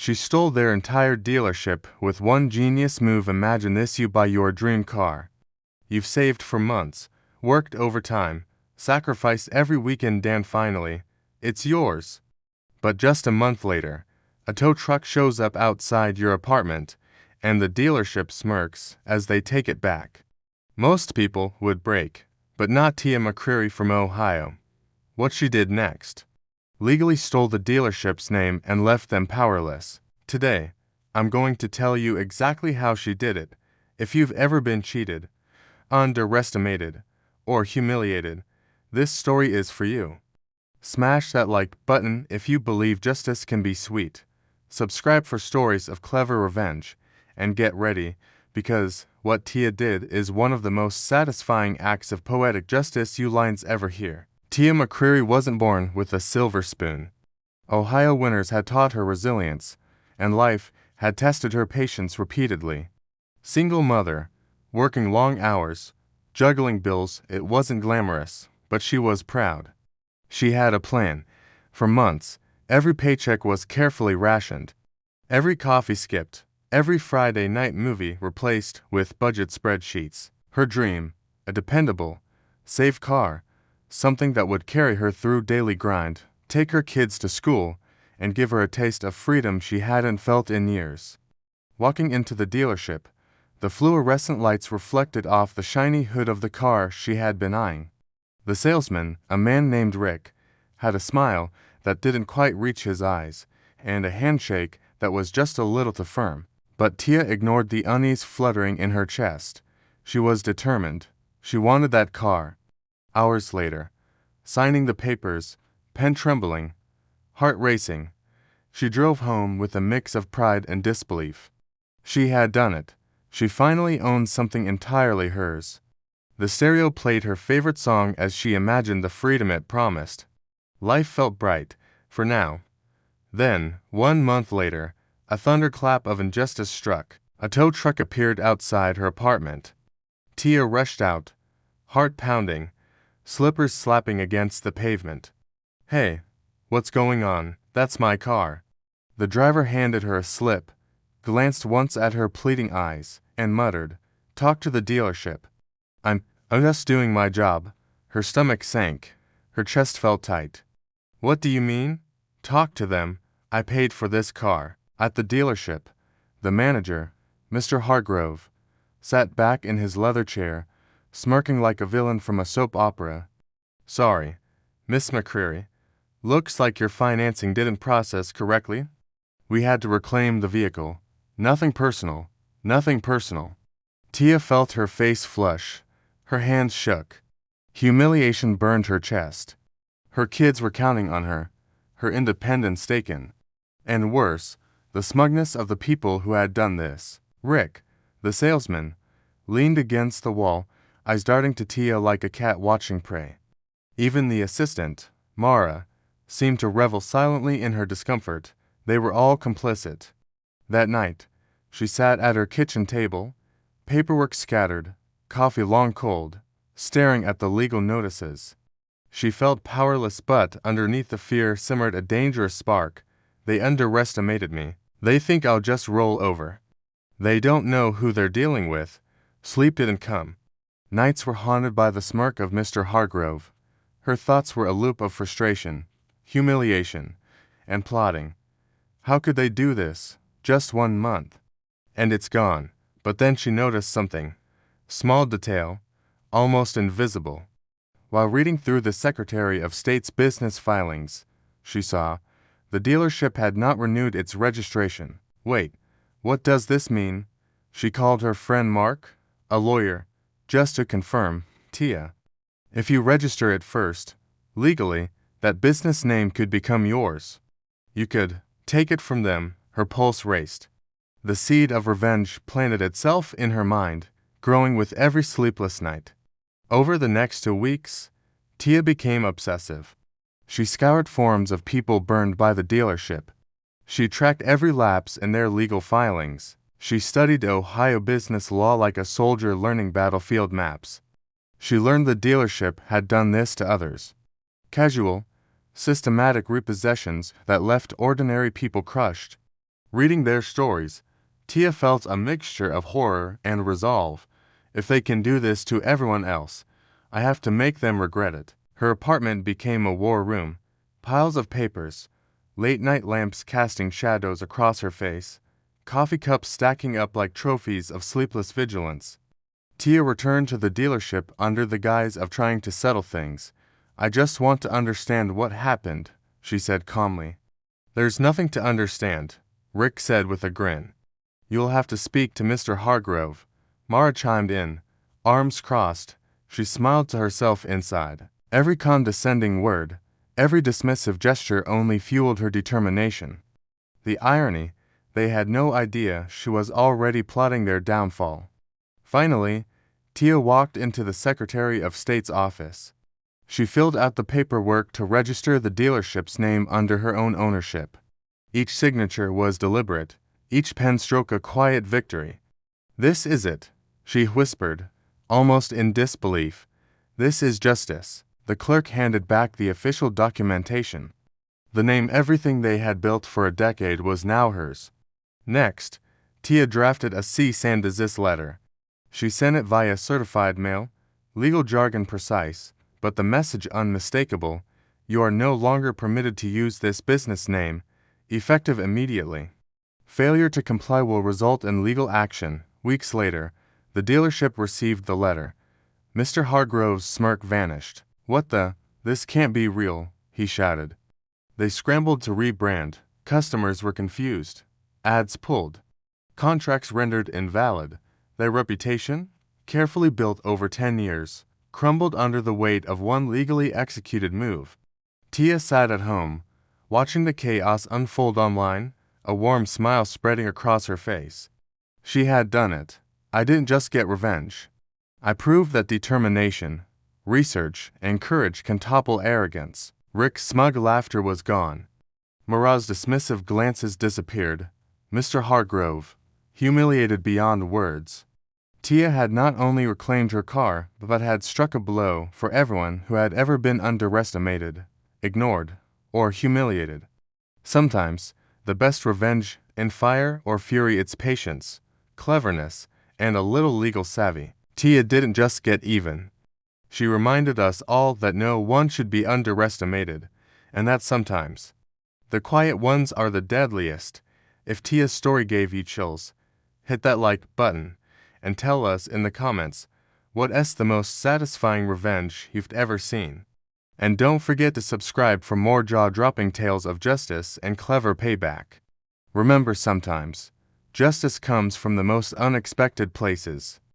She stole their entire dealership with one genius move. Imagine this: you buy your dream car. You've saved for months, worked overtime, sacrificed every weekend, and finally, it's yours. But just a month later, a tow truck shows up outside your apartment, and the dealership smirks as they take it back. Most people would break, but not Tia McCreary from Ohio. What she did next: legally stole the dealership's name and left them powerless. Today, I'm going to tell you exactly how she did it. If you've ever been cheated, underestimated, or humiliated, this story is for you. Smash that like button if you believe justice can be sweet. Subscribe for stories of clever revenge, and get ready, because what Tia did is one of the most satisfying acts of poetic justice you lines ever hear. Tia McCreary wasn't born with a silver spoon. Ohio winters had taught her resilience, and life had tested her patience repeatedly. Single mother, working long hours, juggling bills. It wasn't glamorous, but she was proud. She had a plan. For months, every paycheck was carefully rationed. Every coffee skipped, every Friday night movie replaced with budget spreadsheets. Her dream: a dependable, safe car, something that would carry her through daily grind, take her kids to school, and give her a taste of freedom she hadn't felt in years. Walking into the dealership, the fluorescent lights reflected off the shiny hood of the car she had been eyeing. The salesman, a man named Rick, had a smile that didn't quite reach his eyes, and a handshake that was just a little too firm. But Tia ignored the unease fluttering in her chest. She was determined. She wanted that car. Hours later, signing the papers, pen trembling, heart racing, she drove home with a mix of pride and disbelief. She had done it. She finally owned something entirely hers. The stereo played her favorite song as she imagined the freedom it promised. Life felt bright, for now. Then, 1 month later, a thunderclap of injustice struck. A tow truck appeared outside her apartment. Tia rushed out, heart pounding, slippers slapping against the pavement. "Hey, what's going on? That's my car." The driver handed her a slip, glanced once at her pleading eyes, and muttered, "Talk to the dealership." I'm just doing my job." Her stomach sank. Her chest felt tight. "What do you mean? Talk to them. I paid for this car." At the dealership, the manager, Mr. Hargrove, sat back in his leather chair, smirking like a villain from a soap opera. "Sorry, Miss McCreary. Looks like your financing didn't process correctly. We had to reclaim the vehicle. Nothing personal. Nothing personal." Tia felt her face flush. Her hands shook. Humiliation burned her chest. Her kids were counting on her, her independence taken. And worse, the smugness of the people who had done this. Rick, the salesman, leaned against the wall, eyes darting to Tia like a cat watching prey. Even the assistant, Mara, seemed to revel silently in her discomfort. They were all complicit. That night, she sat at her kitchen table, paperwork scattered, coffee long cold, staring at the legal notices. She felt powerless, but underneath the fear simmered a dangerous spark. They underestimated me. They think I'll just roll over. They don't know who they're dealing with. Sleep didn't come. Nights were haunted by the smirk of Mr. Hargrove. Her thoughts were a loop of frustration, humiliation, and plotting. How could they do this? Just 1 month. And it's gone. But then she noticed something. Small detail, almost invisible. While reading through the Secretary of State's business filings, she saw the dealership had not renewed its registration. Wait, what does this mean? She called her friend Mark, a lawyer, just to confirm. "Tia, if you register it first, legally, that business name could become yours. You could take it from them." Her pulse raced. The seed of revenge planted itself in her mind, growing with every sleepless night. Over the next 2 weeks, Tia became obsessive. She scoured forums of people burned by the dealership. She tracked every lapse in their legal filings. She studied Ohio business law like a soldier learning battlefield maps. She learned the dealership had done this to others. Casual, systematic repossessions that left ordinary people crushed. Reading their stories, Tia felt a mixture of horror and resolve. If they can do this to everyone else, I have to make them regret it. Her apartment became a war room. Piles of papers, late-night lamps casting shadows across her face, coffee cups stacking up like trophies of sleepless vigilance. Tia returned to the dealership under the guise of trying to settle things. I just want to understand what happened, she said calmly. There's nothing to understand, Rick said with a grin. You'll have to speak to Mr. Hargrove. Mara chimed in, arms crossed. She smiled to herself inside. Every condescending word, every dismissive gesture only fueled her determination. The irony, they had no idea she was already plotting their downfall. Finally, Tia walked into the Secretary of State's office. She filled out the paperwork to register the dealership's name under her own ownership. Each signature was deliberate, each pen stroke a quiet victory. This is it, she whispered, almost in disbelief. This is justice. The clerk handed back the official documentation. The name everything they had built for a decade was now hers. Next, Tia drafted a cease-and-desist letter. She sent it via certified mail, legal jargon precise, but the message unmistakable: you are no longer permitted to use this business name, effective immediately. Failure to comply will result in legal action. Weeks later, the dealership received the letter. Mr. Hargrove's smirk vanished. What the? This can't be real, he shouted. They scrambled to rebrand. Customers were confused. Ads pulled. Contracts rendered invalid. Their reputation, carefully built over 10 years, crumbled under the weight of one legally executed move. Tia sat at home, watching the chaos unfold online, a warm smile spreading across her face. She had done it. I didn't just get revenge. I proved that determination, research, and courage can topple arrogance. Rick's smug laughter was gone. Mara's dismissive glances disappeared. Mr. Hargrove, humiliated beyond words. Tia had not only reclaimed her car, but had struck a blow for everyone who had ever been underestimated, ignored, or humiliated. Sometimes, the best revenge, in fire or fury, it's patience, cleverness, and a little legal savvy. Tia didn't just get even. She reminded us all that no one should be underestimated, and that sometimes the quiet ones are the deadliest. If Tia's story gave you chills, hit that like button and tell us in the comments what's the most satisfying revenge you've ever seen. And don't forget to subscribe for more jaw-dropping tales of justice and clever payback. Remember, sometimes justice comes from the most unexpected places.